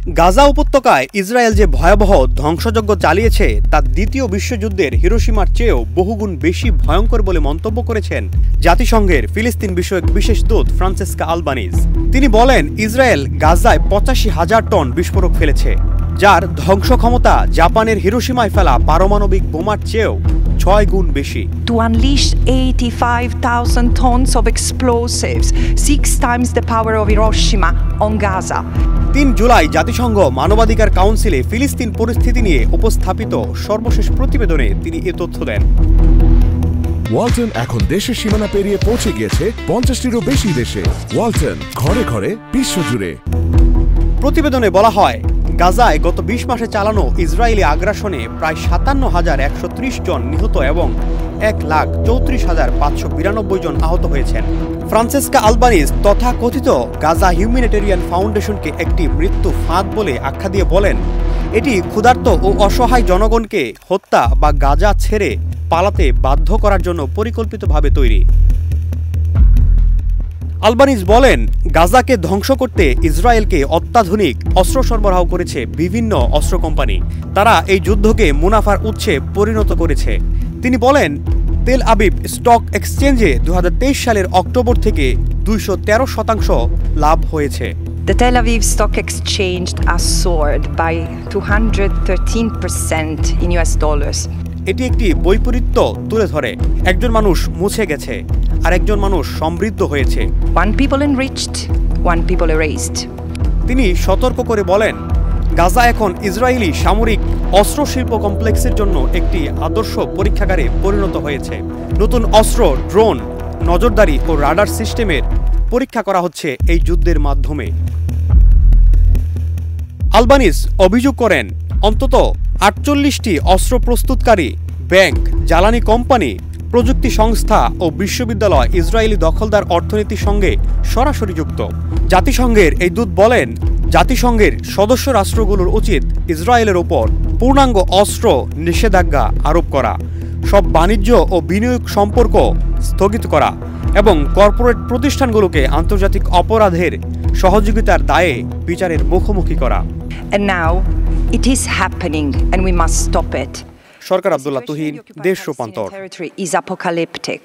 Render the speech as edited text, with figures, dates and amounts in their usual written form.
গাজা উপত্যকায় ইসরায়েল যে ভয়াবহ ধ্বংসযজ্ঞ চালিয়েছে তা দ্বিতীয় বিশ্বযুদ্ধের হিরোশিমার চেয়েও বহুগুণ বেশি ভয়ঙ্কর বলে মন্তব্য করেছেন জাতিসংঘের ফিলিস্তিন বিষয়ক বিশেষ দূত ফ্রান্সেস্কা আলবানিজ। তিনি বলেন, ইসরায়েল গাজায় ৮৫,০০০ টন বিস্ফোরক ফেলেছে, যার ধ্বংস ক্ষমতা জাপানের হিরোশিমায় ফেলা পারমাণবিক বোমার চেয়েও ৬ গুণ বেশি। To unleash 85,000 tons of explosives, 6 times the power of Hiroshima on Gaza. ৩ July জাতিসংঘ মানবাধিকার কাউন্সিলে ফিলিস্তিন পরিস্থিতি নিয়ে উপস্থাপিত সর্বশেষ প্রতিবেদনে তিনি এ তথ্য দেন। ওয়ালটন এখন দেশের সীমানা পেরিয়ে পৌঁছে গিয়েছে ৫০টিরও বেশি দেশে। ওয়ালটন, ঘরে ঘরে, বিশ্বজুড়ে। প্রতিবেদনে বলা হয়, গাজায় গত ২০ মাসে চালানো ইসরায়েলি আগ্রাসনে প্রায় ৫৭,১৩০ জন নিহত এবং ১,৩৪,৫৯২ জন আহত হয়েছেন। ফ্রান্সেস্কা আলবানিজ তথাকথিত গাজা হিউম্যানিটেরিয়ান ফাউন্ডেশনকে একটি মৃত্যু ফাঁদ বলে আখ্যা দিয়ে বলেন, এটি ক্ষুধার্ত ও অসহায় জনগণকে হত্যা বা গাজা ছেড়ে পালাতে বাধ্য করার জন্য পরিকল্পিতভাবে তৈরি। আলবানিজ বলেন, গাজাকে ধ্বংস করতে ইসরায়েলকে অত্যাধুনিক অস্ত্র সরবরাহ করেছে বিভিন্ন অস্ত্র কোম্পানি। তারা এই যুদ্ধকে মুনাফার উৎসে পরিণত করেছে। তিনি বলেন, তেল আবিব স্টক এক্সচেঞ্জে ২০২৩ সালের অক্টোবর থেকে ২১৩% লাভ হয়েছে। The Tel Aviv Stock Exchange has soared by 213% in US dollars. এটি একটি বৈপরীত্য তুলে ধরে। একজন মানুষ মুছে গেছে আর একজন মানুষ সমৃদ্ধ হয়েছে। One people enriched, one people erased. তিনি সতর্ক করে বলেন, গাজা এখন ইসরায়েলি সামরিক অস্ত্র শিল্প কমপ্লেক্সের জন্য একটি আদর্শ পরীক্ষাগারে পরিণত হয়েছে। নতুন অস্ত্র, ড্রোন, নজরদারি ও রাডার সিস্টেমের পরীক্ষা করা হচ্ছে এই যুদ্ধের মাধ্যমে। আলবানিজ অভিযোগ করেন, অন্তত ৪৮টি অস্ত্র প্রস্তুতকারী, ব্যাংক, জ্বালানি কোম্পানি, প্রযুক্তি সংস্থা ও বিশ্ববিদ্যালয় ইসরায়েলি দখলদার অর্থনীতির সঙ্গে সরাসরি যুক্ত। জাতিসংঘের এই দূত বলেন, জাতিসংঘের সদস্য রাষ্ট্রগুলোর উচিত ইসরায়েলের ওপর পূর্ণাঙ্গ অস্ত্র নিষেধাজ্ঞা আরোপ করা, সব বাণিজ্য ও বিনিয়োগ সম্পর্ক স্থগিত করা এবং কর্পোরেট প্রতিষ্ঠানগুলোকে আন্তর্জাতিক অপরাধের সহযোগিতার দায়ে বিচারের মুখোমুখি করা। And now it is happening and we must stop it. সরকার আব্দুল্লাহ তুহিন, দেশ রূপান্তর। Territory is apocalyptic.